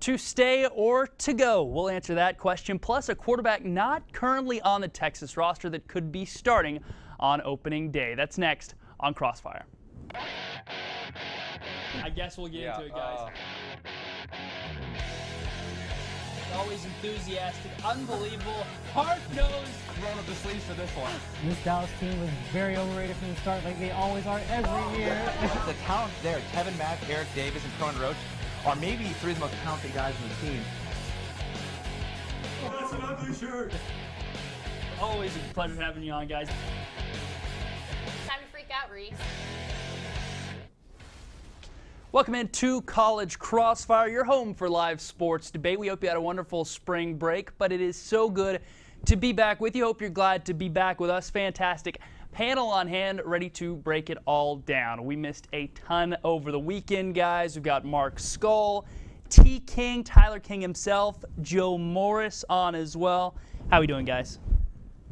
To stay or to go? We'll answer that question, plus a quarterback not currently on the Texas roster that could be starting on opening day. That's next on Crossfire. I guess we'll get into it, guys. Always enthusiastic, unbelievable, hard-nosed. Roll up the sleeves for this one. This Dallas team was very overrated from the start, like they always are every year. The talent there, Kevin Mack, Eric Davis, and Cronin Roach are maybe three of the most talented guys on the team. Oh, that's an ugly shirt. Always a pleasure having you on, guys. Time to freak out, Reese. Welcome into College Crossfire, your home for live sports debate. We hope you had a wonderful spring break, but it is so good to be back with you. Hope you're glad to be back with us. Fantastic panel on hand, ready to break it all down. We missed a ton over the weekend, guys. We've got Mark Skol, T. King, Tyler King himself, Joe Morris on as well. How are we doing, guys?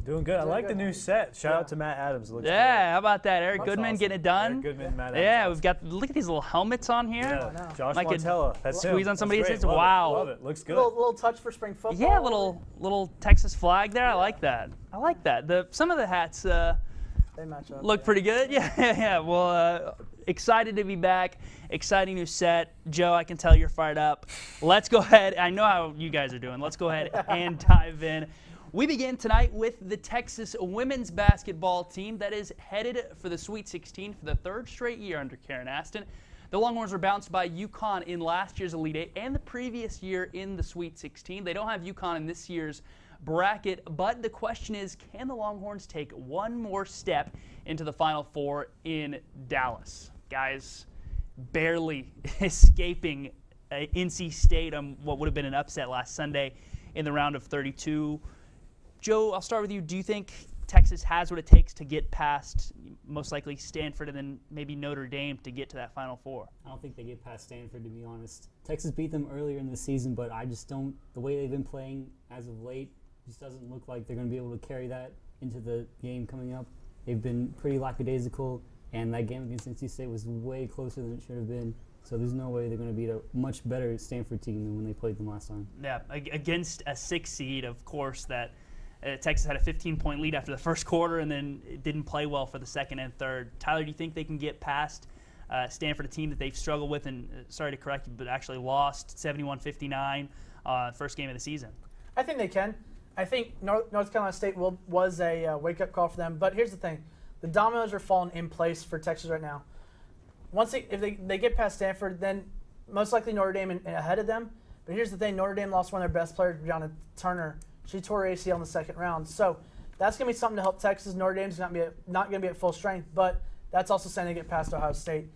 Doing good. I like the new set. Shout out to Matt Adams. It looks Yeah, great. how about that? Eric That's Goodman awesome. getting it done. Eric Goodman, Matt Adams. Yeah, we've got, look at these little helmets on here. Yeah, Josh Like a Montella. That's him. squeeze on That's somebody's great. head. Love Wow. It. Love it. Looks good. Little touch for spring football. Yeah, little Texas flag there. I like that. I like that. Some of the hats They match up. look pretty good. Yeah. Well, excited to be back. Exciting new set. Joe, I can tell you're fired up. Let's go ahead. I know how you guys are doing. Let's go ahead and dive in. We begin tonight with the Texas women's basketball team that is headed for the Sweet 16 for the third straight year under Karen Aston. The Longhorns were bounced by UConn in last year's Elite Eight and the previous year in the Sweet 16. They don't have UConn in this year's bracket, but the question is, can the Longhorns take one more step into the Final Four in Dallas? Guys, barely escaping NC State on what would have been an upset last Sunday in the round of 32. Joe, I'll start with you. Do you think Texas has what it takes to get past most likely Stanford and then maybe Notre Dame to get to that Final Four? I don't think they get past Stanford, to be honest. Texas beat them earlier in the season, but I just don't. The way they've been playing as of late just doesn't look like they're going to be able to carry that into the game coming up. They've been pretty lackadaisical, and that game against NC State was way closer than it should have been. So there's no way they're going to beat a much better Stanford team than when they played them last time. Yeah, against a 6 seed, of course, that Texas had a 15-point lead after the first quarter and then it didn't play well for the second and third. Tyler, do you think they can get past Stanford, a team that they've struggled with and, sorry to correct you, but actually lost 71-59 first game of the season? I think they can. I think North Carolina State was a wake-up call for them. But here's the thing. The dominoes are falling in place for Texas right now. If they get past Stanford, then most likely Notre Dame ahead of them. But here's the thing. Notre Dame lost one of their best players, Brianna Turner. She tore her ACL in the second round. So that's going to be something to help Texas. Notre Dame's not going to be at full strength, but that's also saying they get past Ohio State.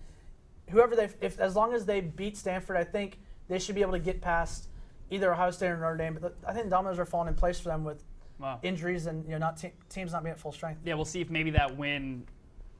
As long as they beat Stanford, I think they should be able to get past either Ohio State or Notre Dame. But I think the dominoes are falling in place for them with injuries and teams not being at full strength. Yeah, we'll see if maybe that win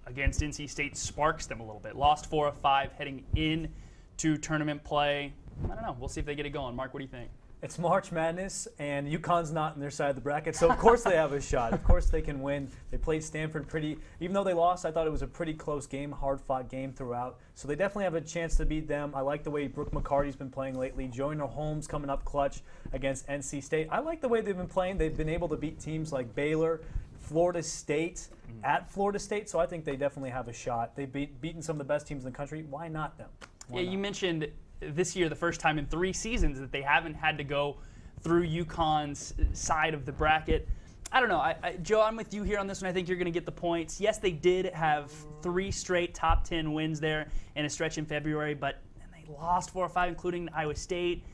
against NC State sparks them a little bit. Lost 4 of 5 heading into tournament play. I don't know. We'll see if they get it going. Mark, what do you think? It's March Madness, and UConn's not on their side of the bracket, so of course they have a shot. Of course they can win. They played Stanford even though they lost, I thought it was a pretty close game, hard-fought game throughout. So they definitely have a chance to beat them. I like the way Brooke McCarty's been playing lately. Joyner Holmes coming up clutch against NC State. I like the way they've been playing. They've been able to beat teams like Baylor, Florida State, at Florida State, so I think they definitely have a shot. They've beaten some of the best teams in the country. Why not them? Why not? You mentioned this year the first time in 3 seasons that they haven't had to go through UConn's side of the bracket. I don't know. Joe, I'm with you here on this one. I think you're going to get the points. Yes, they did have 3 straight top 10 wins there in a stretch in February, but they lost 4 or 5, including Iowa State,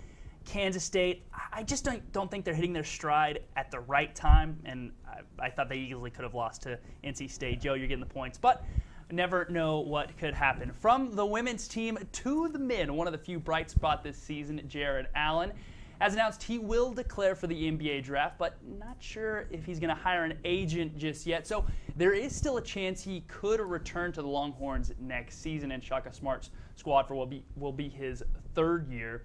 Kansas State. I just don't think they're hitting their stride at the right time, and I thought they easily could have lost to NC State. Joe, you're getting the points. But never know what could happen. From the women's team to the men, one of the few bright spots this season, Jared Allen has announced he will declare for the NBA draft, but not sure if he's going to hire an agent just yet. So there is still a chance he could return to the Longhorns next season, and Shaka Smart's squad will be his 3rd year.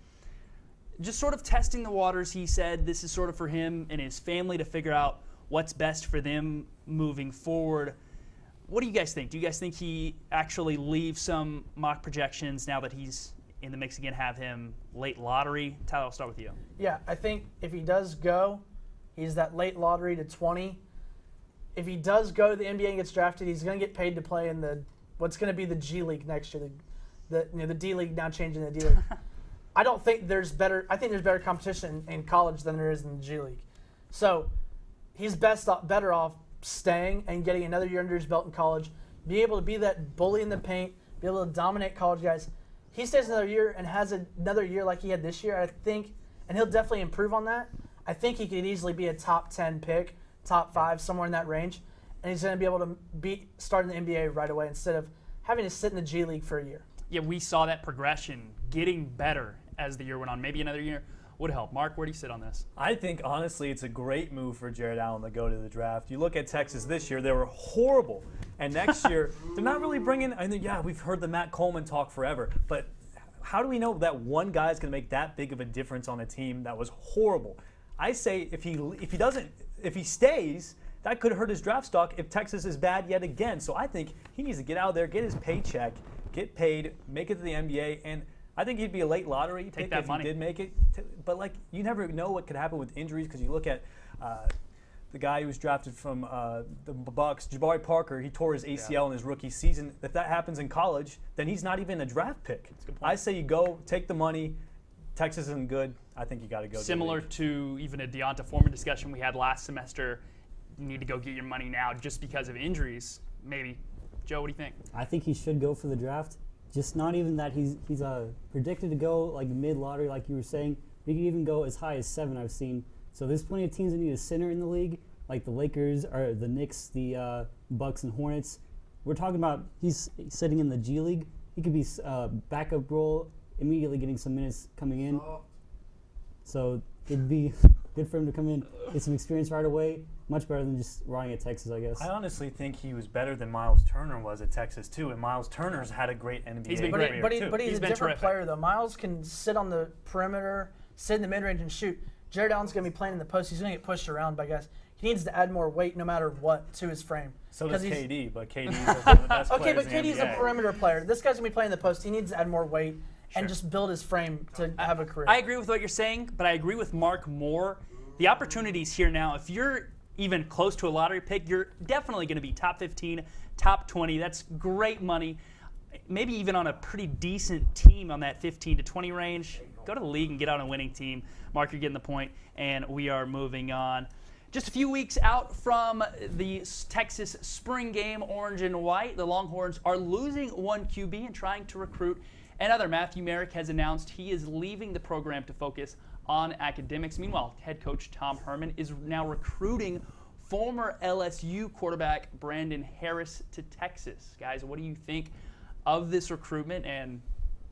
Just sort of testing the waters, he said this is sort of for him and his family to figure out what's best for them moving forward. What do you guys think? Do you guys think he actually leaves some mock projections now that he's in the mix again, have him late lottery? Tyler, I'll start with you. Yeah, I think if he does go, he's that late lottery to 20. If he does go to the NBA and gets drafted, he's going to get paid to play in what's going to be the G League next year. The D League now changing the D League. I think there's better competition in college than there is in the G League. So he's better off staying and getting another year under his belt in college, be able to be that bully in the paint, be able to dominate college guys. He stays another year and has another year like he had this year, I think, and he'll definitely improve on that. I think he could easily be a top 10 pick, top 5, somewhere in that range, and he's going to be able to start in the NBA right away instead of having to sit in the G League for a year. Yeah, we saw that progression getting better as the year went on. Maybe another year would help. Mark, where do you sit on this? I think, honestly, it's a great move for Jared Allen to go to the draft. You look at Texas this year, they were horrible. And next year, they're not really bringing – I mean, yeah, we've heard the Matt Coleman talk forever. But how do we know that one guy is going to make that big of a difference on a team that was horrible? I say if he stays, that could hurt his draft stock if Texas is bad yet again. So I think he needs to get out there, get his paycheck, get paid, make it to the NBA, and – I think he'd be a late lottery pick if he did make it. But, you never know what could happen with injuries because you look at the guy who was drafted from the Bucks, Jabari Parker. He tore his ACL in his rookie season. If that happens in college, then he's not even a draft pick. I say you go, take the money. Texas isn't good. I think you got to go. Similar to even a Deonta Foreman discussion we had last semester. You need to go get your money now just because of injuries, maybe. Joe, what do you think? I think he should go for the draft. Just not even that he's predicted to go like mid-lottery, like you were saying. He could even go as high as 7, I've seen. So there's plenty of teams that need a center in the league, like the Lakers, or the Knicks, the Bucks, and Hornets. We're talking about he's sitting in the G League. He could be backup role, immediately getting some minutes coming in. So it'd be good for him to come in, get some experience right away. Much better than just riding at Texas, I guess. I honestly think he was better than Miles Turner was at Texas, too. And Miles Turner's had a great NBA He's been career, great. But he's a been different terrific. player, though. Miles can sit on the perimeter, sit in the mid-range, and shoot. Jared Allen's going to be playing in the post. He's going to get pushed around by guys. He needs to add more weight no matter what to his frame. So does KD, but KD's one of the best Okay, players but in the KD's a NBA. perimeter player. This guy's going to be playing in the post. He needs to add more weight and just build his frame to have a career. I agree with what you're saying, but I agree with Mark more. The opportunity's here now. If you're even close to a lottery pick, you're definitely going to be top 15, top 20. That's great money. Maybe even on a pretty decent team on that 15 to 20 range. Go to the league and get on a winning team. Mark, you're getting the point, and we are moving on. Just a few weeks out from the Texas spring game, orange and white, the Longhorns are losing one QB and trying to recruit another. Matthew Merrick has announced he is leaving the program to focus on academics. Meanwhile, head coach Tom Herman is now recruiting former LSU quarterback Brandon Harris to Texas. Guys, what do you think of this recruitment, and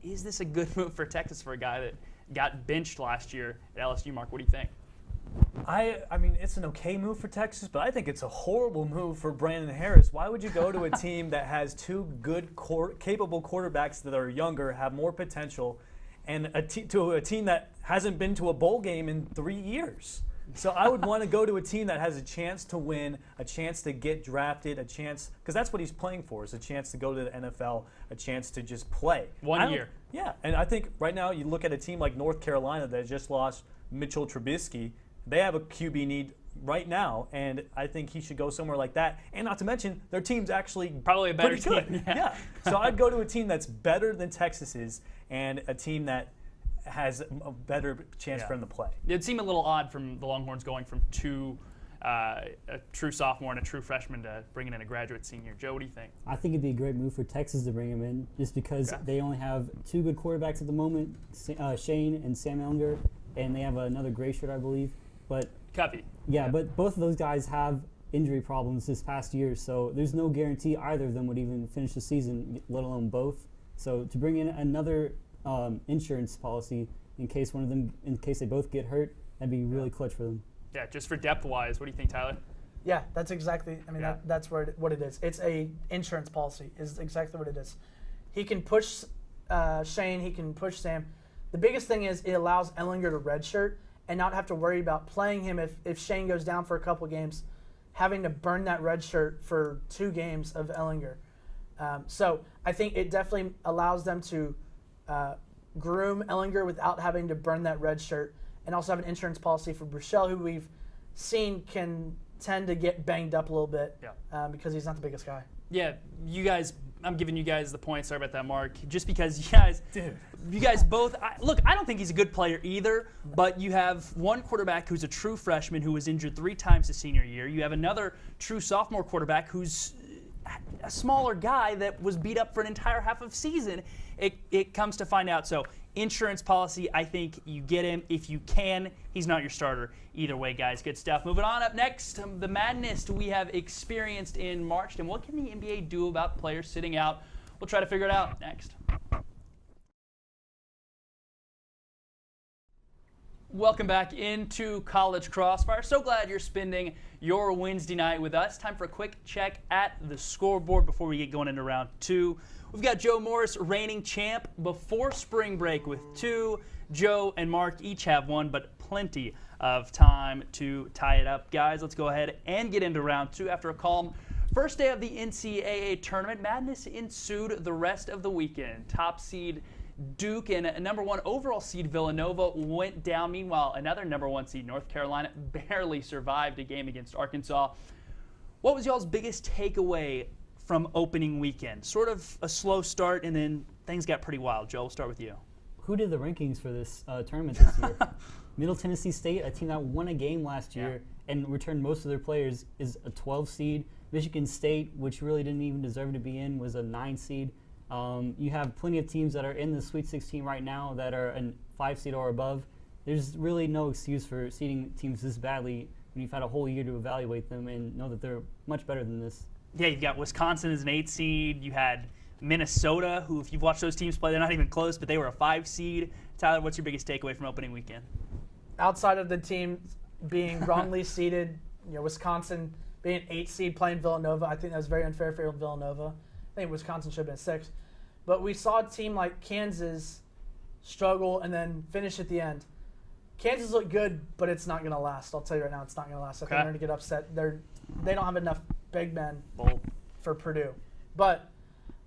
is this a good move for Texas for a guy that got benched last year at LSU? Mark, what do you think? I mean, it's an okay move for Texas, but I think it's a horrible move for Brandon Harris. Why would you go to a team that has two good, capable quarterbacks that are younger, have more potential, and to a team that hasn't been to a bowl game in 3 years? So I would want to go to a team that has a chance to win, a chance to get drafted, a chance, because that's what he's playing for, is a chance to go to the NFL, a chance to just play. 1 year. Yeah, and I think right now you look at a team like North Carolina that just lost Mitchell Trubisky. They have a QB need right now, and I think he should go somewhere like that. And not to mention, their team's actually Probably a better pretty good. team. Yeah. So I'd go to a team that's better than Texas is, and a team that has a better chance for him to play. It'd seem a little odd from the Longhorns going from a true sophomore and a true freshman to bringing in a graduate senior. Joe, what do you think? I think it'd be a great move for Texas to bring him in, just because they only have two good quarterbacks at the moment, Shane and Sam Ellinger, and they have another gray shirt, I believe. But Covey. yeah, but both of those guys have injury problems this past year, so there's no guarantee either of them would even finish the season, let alone both. So to bring in another insurance policy in case they both get hurt, that'd be really clutch for them. Yeah, just for depth-wise, what do you think, Tyler? Yeah, that's exactly. I mean, that's what it is. It's a insurance policy. Is exactly what it is. He can push Shane. He can push Sam. The biggest thing is it allows Ellinger to redshirt and not have to worry about playing him if Shane goes down for a couple games, having to burn that red shirt for 2 games of Ellinger. So I think it definitely allows them to groom Ellinger without having to burn that red shirt, and also have an insurance policy for Burchell, who we've seen can tend to get banged up a little bit because he's not the biggest guy. Yeah, you guys, I'm giving you guys the point. Sorry about that, Mark. Just because you guys both, look, I don't think he's a good player either, but you have one quarterback who's a true freshman who was injured 3 times his senior year. You have another true sophomore quarterback who's a smaller guy that was beat up for an entire half of season. It comes to find out. So insurance policy, I think you get him. If you can, he's not your starter. Either way, guys, good stuff. Moving on up next, the madness we have experienced in March. And what can the NBA do about players sitting out? We'll try to figure it out next. Welcome back into College Crossfire. So glad you're spending your Wednesday night with us. Time for a quick check at the scoreboard before we get going into round 2. We've got Joe Morris, reigning champ before spring break with 2. Joe and Mark each have 1, but plenty of time to tie it up. Guys, let's go ahead and get into round 2. After a calm first day of the NCAA tournament, madness ensued the rest of the weekend. Top seed Duke and number 1 overall seed Villanova went down. Meanwhile, another number 1 seed North Carolina barely survived a game against Arkansas. What was y'all's biggest takeaway from opening weekend? Sort of a slow start, and then things got pretty wild. Joe, we'll start with you. Who did the rankings for this tournament this year? Middle Tennessee State, a team that won a game last year and returned most of their players, is a 12 seed. Michigan State, which really didn't even deserve to be in, was a 9 seed. You have plenty of teams that are in the Sweet 16 right now that are a 5 seed or above. There's really no excuse for seeding teams this badly when you've had a whole year to evaluate them and know that they're much better than this. Yeah, you've got Wisconsin as an 8 seed. You had Minnesota, who, if you've watched those teams play, they're not even close, but they were a 5 seed. Tyler, what's your biggest takeaway from opening weekend? Outside of the team being wrongly seeded, Wisconsin being an 8 seed playing Villanova, I think that was very unfair for Villanova. I think Wisconsin should have been 6. But we saw a team like Kansas struggle and then finish at the end. Kansas looked good, but it's not going to last. I'll tell you right now, it's not going to last. I think they're going to get upset. They don't have enough big men for Purdue. But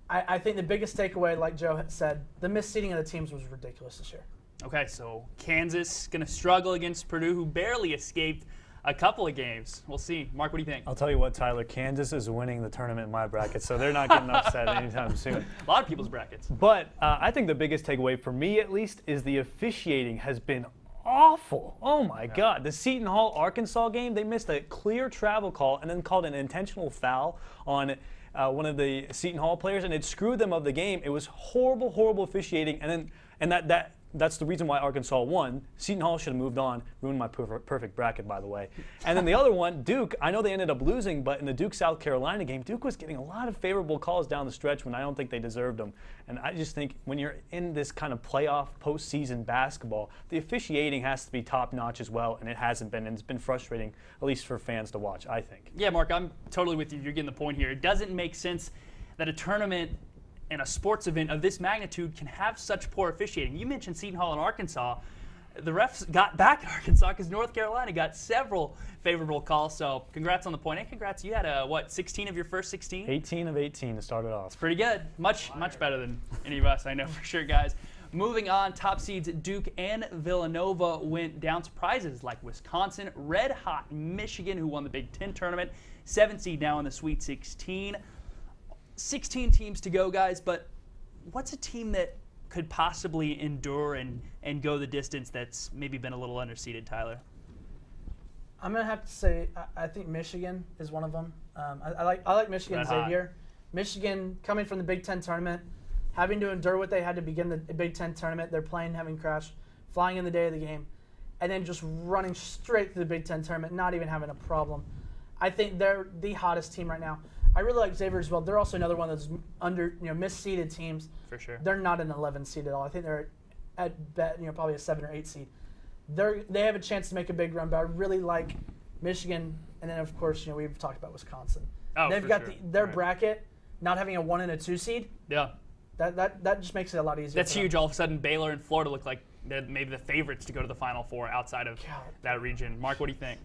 I think the biggest takeaway, like Joe had said, the misseeding of the teams was ridiculous this year. Okay, so Kansas going to struggle against Purdue, who barely escaped a couple of games. We'll see. Mark, what do you think? I'll tell you what, Tyler, Kansas is winning the tournament in my bracket, so they're not getting upset anytime soon. A lot of people's brackets. But I think the biggest takeaway for me, at least, is the officiating has been awful. Oh, my God. The Seton Hall, Arkansas game, they missed a clear travel call and then called an intentional foul on one of the Seton Hall players, and it screwed them of the game. It was horrible, horrible officiating, and that's the reason why Arkansas won. Seton Hall should have moved on. Ruined my perfect bracket, by the way. And then the other one, Duke, I know they ended up losing, but in the Duke-South Carolina game, Duke was getting a lot of favorable calls down the stretch when I don't think they deserved them. And I just think when you're in this kind of playoff, postseason basketball, the officiating has to be top-notch as well, and it hasn't been. And it's been frustrating, at least for fans to watch, I think. Yeah, Mark, I'm totally with you. You're getting the point here. It doesn't make sense that a tournament and a sports event of this magnitude can have such poor officiating. You mentioned Seton Hall and Arkansas. The refs got back at Arkansas because North Carolina got several favorable calls. So congrats on the point. And congrats, you had 16 of your first 16? 18 of 18 to start it off. It's pretty good. Much better than any of us, I know for sure, guys. Moving on, top seeds Duke and Villanova went down. Surprises like Wisconsin, red hot Michigan, who won the Big Ten tournament, 7 seed now in the Sweet 16. 16 teams to go, guys, but what's a team that could possibly endure and go the distance that's maybe been a little underseeded, Tyler? I'm going to have to say I think Michigan is one of them. I like Michigan and Xavier. Michigan coming from the Big Ten tournament, having to endure what they had to begin the Big Ten tournament, their plane having crashed, flying in the day of the game, and then just running straight through the Big Ten tournament, not even having a problem. I think they're the hottest team right now. I really like Xavier as well. They're also another one that's misseeded teams. For sure. They're not an 11 seed at all. I think they're at bet, probably a 7 or 8 seed. They have a chance to make a big run, but I really like Michigan, and then of course, we've talked about Wisconsin. Oh, they've for got sure. their bracket not having a 1 and a 2 seed. Yeah. That just makes it a lot easier. That's huge. All of a sudden, Baylor and Florida look like they're maybe the favorites to go to the Final Four outside of that region. Mark, what do you think?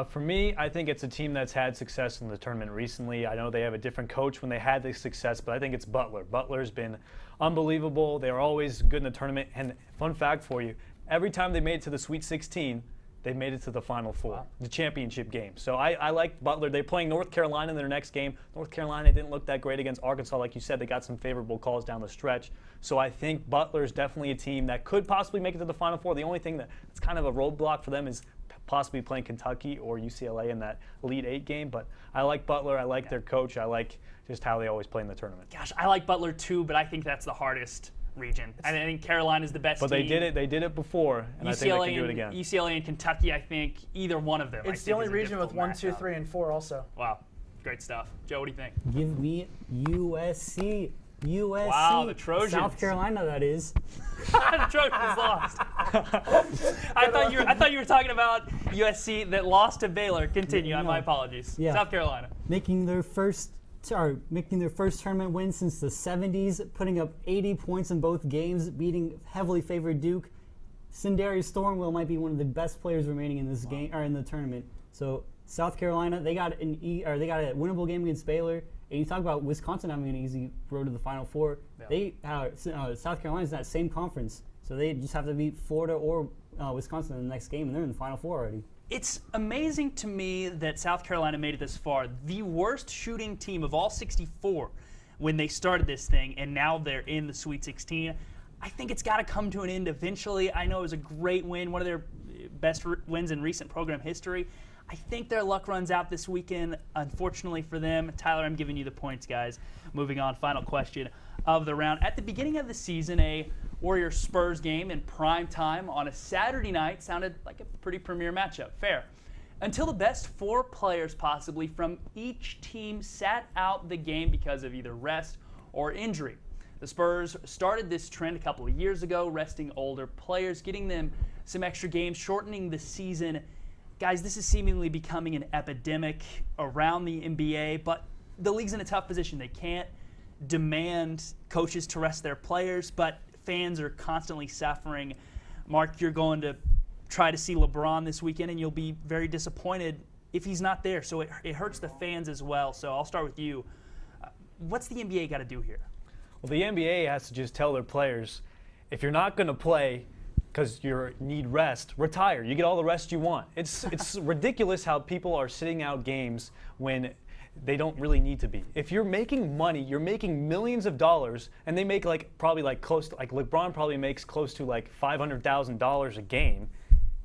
For me, I think it's a team that's had success in the tournament recently. I know they have a different coach when they had the success, but I think it's Butler. Butler's been unbelievable. They're always good in the tournament. And fun fact for you, every time they made it to the Sweet 16, they made it to the Final Four, the championship game. So I like Butler. They're playing North Carolina in their next game. North Carolina didn't look that great against Arkansas. Like you said, they got some favorable calls down the stretch. So I think Butler's definitely a team that could possibly make it to the Final Four. The only thing that's kind of a roadblock for them is possibly playing Kentucky or UCLA in that Elite Eight game. But I like Butler. I like their coach. I like just how they always play in the tournament. Gosh, I like Butler too, but I think that's the hardest region. I think Carolina's the best But team. They did it before, and I think they can do it again. UCLA and Kentucky, I think either one of them. It's the only region with 1, 2, 3, and 4 also. Wow, great stuff. Joe, what do you think? Give me USC. USC. Wow, the Trojans. South Carolina, that is. The Trojans lost. I thought you were talking about USC that lost to Baylor. Continue. No. My apologies. Yeah. South Carolina. Making their first tournament win since the 70s, putting up 80 points in both games, beating heavily favored Duke. Sindarius Thornwell might be one of the best players remaining in this game or in the tournament. So South Carolina, they got a winnable game against Baylor. And you talk about Wisconsin having an easy road to the Final Four. Yeah. South Carolina's in that same conference, so they just have to beat Florida or Wisconsin in the next game, and they're in the Final Four already. It's amazing to me that South Carolina made it this far. The worst shooting team of all 64 when they started this thing, and now they're in the Sweet 16. I think it's got to come to an end eventually. I know it was a great win, one of their best wins in recent program history. I think their luck runs out this weekend, unfortunately for them. Tyler, I'm giving you the points, guys. Moving on, final question of the round. At the beginning of the season, a Warriors-Spurs game in prime time on a Saturday night sounded like a pretty premier matchup. Fair. Until the best 4 players possibly from each team sat out the game because of either rest or injury. The Spurs started this trend a couple of years ago, resting older players, getting them some extra games, shortening the season. Guys, this is seemingly becoming an epidemic around the NBA, but the league's in a tough position. They can't demand coaches to rest their players, but fans are constantly suffering. Mark, you're going to try to see LeBron this weekend, and you'll be very disappointed if he's not there. So it hurts the fans as well. So I'll start with you. What's the NBA got to do here? Well, the NBA has to just tell their players, if you're not going to play because you need rest, retire. You get all the rest you want. It's ridiculous how people are sitting out games when they don't really need to be. If you're making money, you're making millions of dollars, and they make probably close to, LeBron probably makes close to $500,000 a game.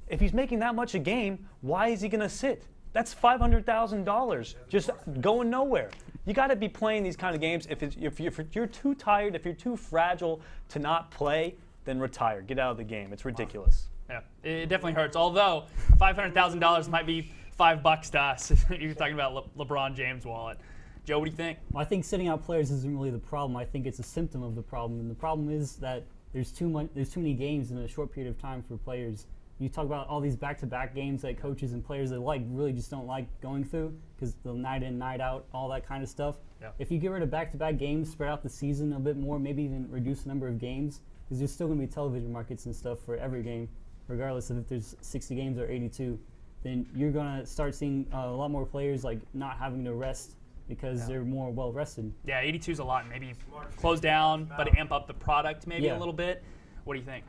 If he's making that much a game, why is he going to sit? That's $500,000 just going nowhere. You got to be playing these kind of games. If you're too tired, if you're too fragile to not play, then retire. Get out of the game. It's ridiculous. Yeah, it definitely hurts. Although $500,000 might be $5 to us if you're talking about LeBron James' wallet. Joe, what do you think? Well, I think sitting out players isn't really the problem. I think it's a symptom of the problem, and the problem is that there's too many games in a short period of time for players. You talk about all these back-to-back games that coaches and players that really just don't like going through because the night in, night out, all that kind of stuff. Yeah. If you get rid of back-to-back games, spread out the season a bit more, maybe even reduce the number of games, because there's still going to be television markets and stuff for every game, regardless of if there's 60 games or 82. Then you're going to start seeing a lot more players not having to rest because they're more well rested. Yeah, 82 is a lot. Maybe close down, but amp up the product maybe a little bit. What do you think?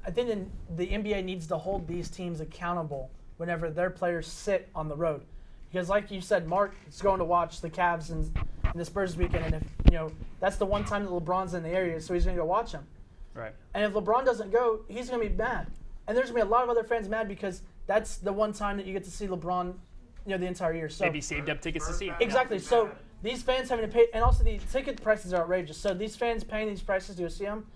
I think the NBA needs to hold these teams accountable whenever their players sit on the road. Because like you said, Mark is going to watch the Cavs and the Spurs weekend, and if that's the one time that LeBron's in the area, so he's going to go watch them. Right. And if LeBron doesn't go, he's going to be mad. And there's going to be a lot of other fans mad because that's the one time that you get to see LeBron, the entire year. So Maybe saved up tickets to see him. exactly. So these fans having to pay, and also the ticket prices are outrageous. So these fans paying these prices to go see them,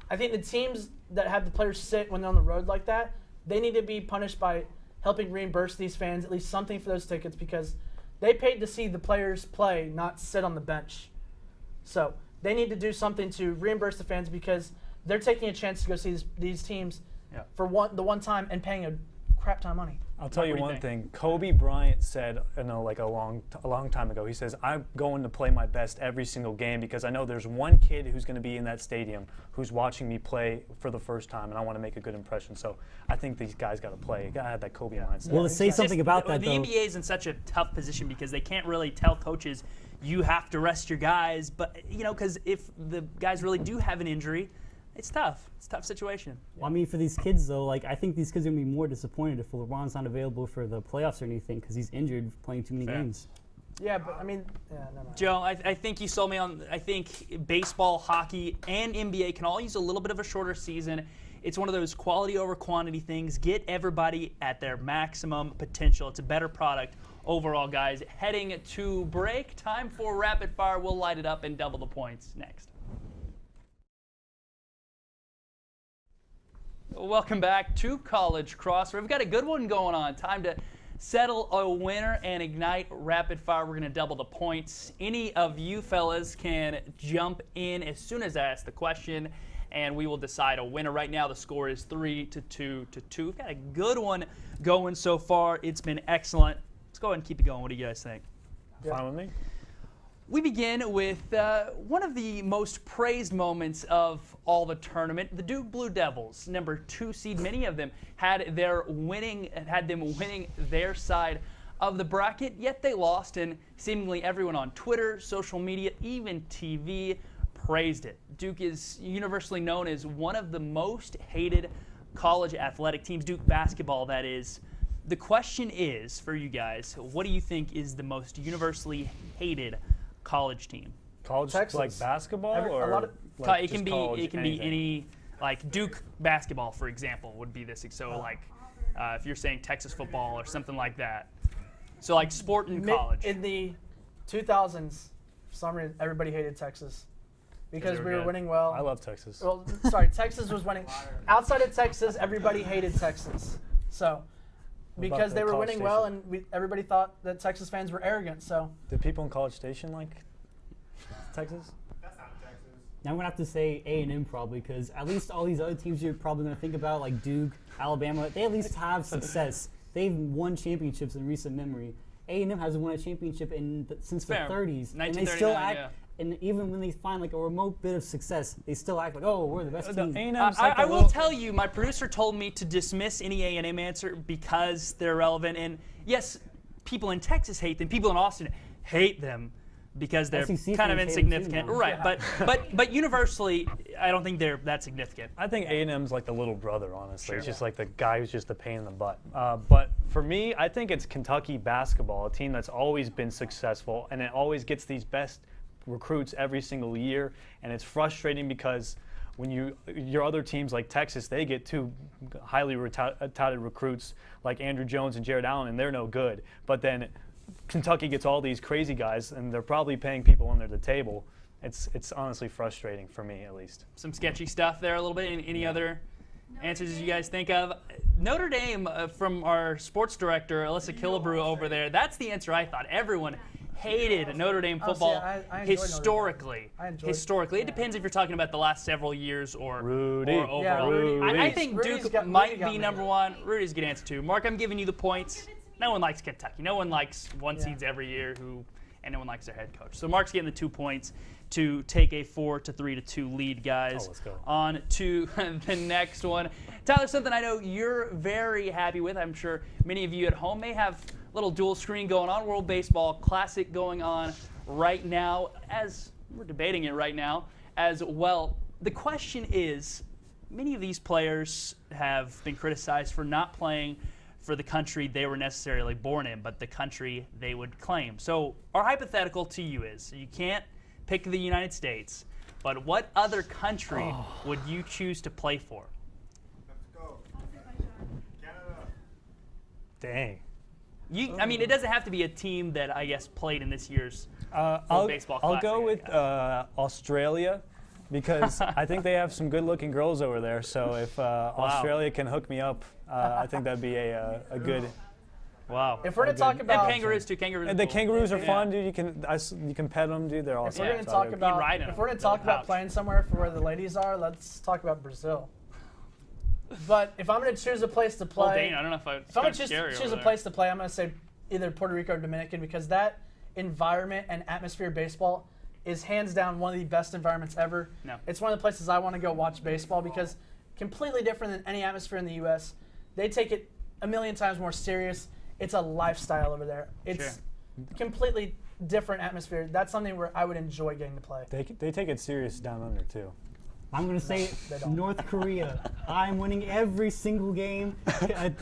I think the teams that have the players sit when they're on the road like that, they need to be punished by helping reimburse these fans at least something for those tickets because they paid to see the players play, not sit on the bench. So they need to do something to reimburse the fans because they're taking a chance to go see these teams for the one time and paying a crap ton of money. I'll tell you What do you one think? thing. Kobe Bryant said, like a long time ago, he says, I'm going to play my best every single game because I know there's one kid who's going to be in that stadium who's watching me play for the first time, and I want to make a good impression. So I think these guys got to play. You got to have that Kobe mindset. Well, to say something about that, the though. NBA is in such a tough position because they can't really tell coaches you have to rest your guys, but because if the guys really do have an injury, it's tough. It's a tough situation. Well, I mean, for these kids, though, like I think these kids are going to be more disappointed if LeBron's not available for the playoffs or anything because he's injured playing too many Fair. games. Yeah, but I mean, never mind. Joe, I think you sold me on. I think baseball, hockey, and NBA can all use a little bit of a shorter season. It's one of those quality over quantity things. Get everybody at their maximum potential. It's a better product overall, guys. Heading to break. Time for rapid fire. We'll light it up and double the points next. Welcome back to College Crossfire. We've got a good one going on. Time to settle a winner and ignite rapid fire. We're going to double the points. Any of you fellas can jump in as soon as I ask the question, and we will decide a winner. Right now, the score is 3-2. We've got a good one going so far. It's been excellent. Let's go ahead and keep it going. What do you guys think? Fine with me? We begin with one of the most praised moments of all the tournament, the Duke Blue Devils, number 2 seed. Many of them had them winning their side of the bracket, yet they lost, and seemingly everyone on Twitter, social media, even TV praised it. Duke is universally known as one of the most hated college athletic teams, Duke basketball, that is. The question is, for you guys, what do you think is the most universally hated college team? College, Texas. like basketball, A or lot of- like It can just be college, any anything? like Duke basketball, for example, would be this. So like if you're saying Texas football or something like that. So like sport in college. In the 2000s, for some reason, everybody hated Texas because they we were were good. winning well. I love Texas. Well, sorry, Texas was winning. Outside of Texas, everybody hated Texas. So, because the they were College winning well, Station? and everybody thought that Texas fans were arrogant. So, Did people in College Station like Texas? Now I'm going to have to say A&M probably because at least all these other teams you're probably going to think about, like Duke, Alabama, they at least have success. They've won championships in recent memory. A&M hasn't won a championship since the Fair. 30s. And they 1939, still act, yeah. and even when they find like a remote bit of success, they still act like, oh, we're the best The team. A&M's I, like I a will little- tell you, my producer told me to dismiss any A&M answer because they're relevant. And yes, people in Texas hate them. People in Austin hate them because they're SEC kind of fans hate them too insignificant. now. Right, but universally, I don't think they're that significant. I think A&M's like the little brother, honestly. It's Sure. just like the guy who's just a pain in the butt. But for me, I think it's Kentucky basketball, a team that's always been successful, and it always gets these best recruits every single year. And it's frustrating because when your other teams like Texas, they get two highly touted recruits like Andrew Jones and Jared Allen, and they're no good. But then Kentucky gets all these crazy guys, and they're probably paying people under the table. It's honestly frustrating for me, at least. Some sketchy stuff there a little bit. Any other answers you guys think of? Notre Dame, from our sports director, Alyssa Killebrew over there, that's the answer I thought. Everyone hated Notre Dame football I enjoy Notre Dame. historically. I enjoy- Historically. It yeah. depends if you're talking about the last several years or Rudy. overall. Yeah, Rudy. I think Rudy's Duke got- might Rudy got be me. number one. Rudy's a good answer too. Mark, I'm giving you the points. No one likes Kentucky. No one likes one Yeah. seeds every year and no one likes their head coach. So Mark's getting the 2 points to take a 4-3-2 lead, guys. Oh, let's go. On to the next one. Tyler, something I know you're very happy with. I'm sure many of you at home may have a little dual screen going on. World Baseball Classic going on right now, as we're debating it right now as well. The question is, many of these players have been criticized for not playing for the country they were necessarily born in, but the country they would claim. So our hypothetical to you is, you can't pick the United States, but what other country would you choose to play for? Dang. I mean, it doesn't have to be a team that I guess played in this year's I'll baseball go classic, with Australia because I think they have some good-looking girls over there. So if Australia can hook me up, I think that'd be a good. Wow. if we're going to talk And about kangaroos too. Kangaroos. And are the cool. kangaroos are Yeah. fun, dude. You can pet them, dude. They're if awesome. we're going to So talk they're- about ride 'em. if we're going to Build a talk about pouch. playing somewhere for where the ladies are, let's talk about Brazil. But if I'm going to choose a place to play, Well, Dane, I don't know if if I'm going to choose a place to play, I'm going to say either Puerto Rico or Dominican, because that environment and atmosphere of baseball is hands down one of the best environments ever. No. It's one of the places I want to go watch baseball because completely different than any atmosphere in the U.S. They take it a million times more serious. It's a lifestyle over there. It's completely different atmosphere. That's something where I would enjoy getting to play. They take it serious down under too. I'm going to say They don't. North Korea. I'm winning every single game,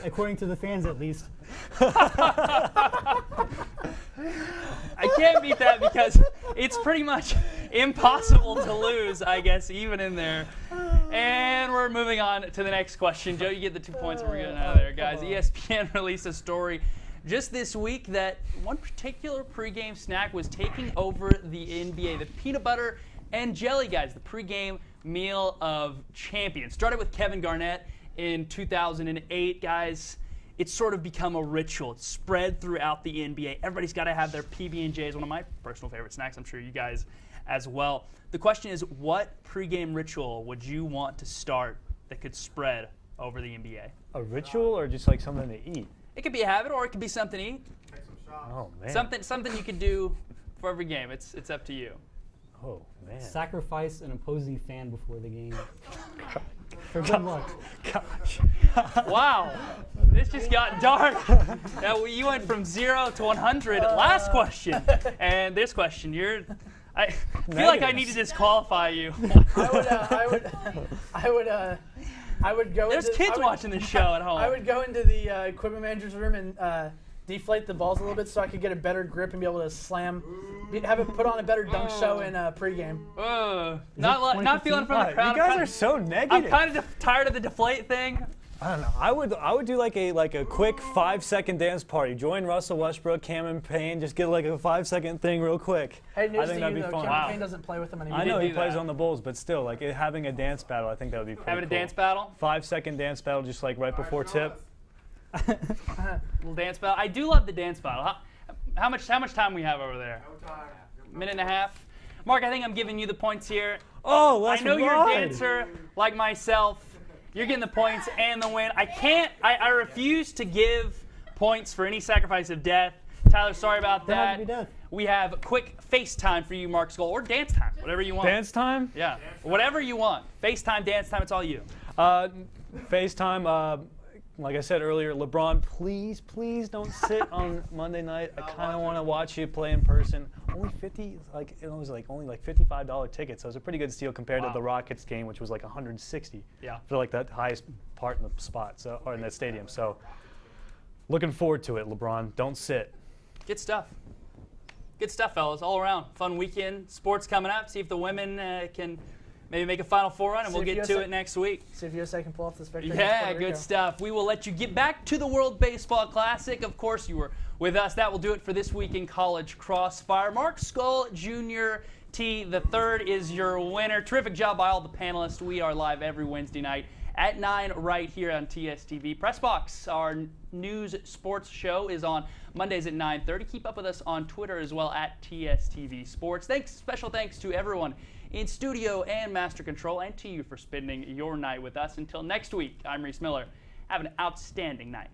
according to the fans at least. I can't beat that because it's pretty much impossible to lose, I guess, even in there. And we're moving on to the next question. Joe, you get the 2 points and we're getting out of there, guys. ESPN released a story just this week that one particular pregame snack was taking over the NBA, the peanut butter and jelly, guys, the pregame meal of champions. Started with Kevin Garnett in 2008, guys. It's sort of become a ritual. It's spread throughout the NBA. Everybody's got to have their PB&Js, one of my personal favorite snacks. I'm sure you guys as well. The question is, what pregame ritual would you want to start that could spread over the NBA? A ritual or just like something to eat? It could be a habit or it could be something to eat. Oh man. Something you could do for every game. It's up to you. Oh man. Sacrifice an opposing fan before the game. For good luck. Gosh. Wow, this just got dark. Now, you went from 0 to 100 last question, and this question, I feel like I need to disqualify you. I would go. There's kids watching this show at home. I would go into the equipment manager's room and deflate the balls a little bit so I could get a better grip and be able to slam, have it put on a better dunk show in pregame. Not feeling from the crowd. You guys are so negative. I'm kind of tired of the deflate thing. I don't know. I would do like a quick 5-second dance party. Join Russell Westbrook, Cameron Payne. Just get like a 5-second thing real quick. Hey, news I think to that'd you be though, fun. Cameron Payne doesn't play with them anymore. I know did he do plays that. on the Bulls, but still, like having a dance battle, I think that would be pretty Having a cool. dance battle. 5-second dance battle, just like right before tip. Little dance battle. I do love the dance battle. How much time we have over there? No time. Minute and a half. Mark, I think I'm giving you the points here. Oh, I let's know you're a ride. dancer like myself. You're getting the points and the win. I refuse to give points for any sacrifice of death. Tyler, sorry about Don't have that. to be death. We have quick FaceTime for you, Mark Skol, or dance time, whatever you want. Dance time? Yeah, whatever you want. FaceTime, dance time, it's all you. FaceTime. Like I said earlier, LeBron, please don't sit on Monday night. I kind of want to watch you play in person. Only only $55 tickets. So it was a pretty good steal compared to the Rockets game, which was like $160. Yeah. For like that highest part in the spot, or in that stadium. So looking forward to it, LeBron. Don't sit. Good stuff. Good stuff, fellas, all around. Fun weekend. Sports coming up. See if the women can maybe make a Final Four run, and we'll get to it next week. See if USA can pull off this victory. against Yeah, Puerto Rico. good stuff. We will let you get back to the World Baseball Classic. Of course, you were with us. That will do it for this week in College Crossfire. Mark Skol, Jr. T. the third is your winner. Terrific job by all the panelists. We are live every Wednesday night at 9 right here on TSTV. Pressbox, our news sports show, is on Mondays at 9:30. Keep up with us on Twitter as well at TSTV Sports. Special thanks to everyone in studio and master control, and to you for spending your night with us. Until next week, I'm Reese Miller. Have an outstanding night.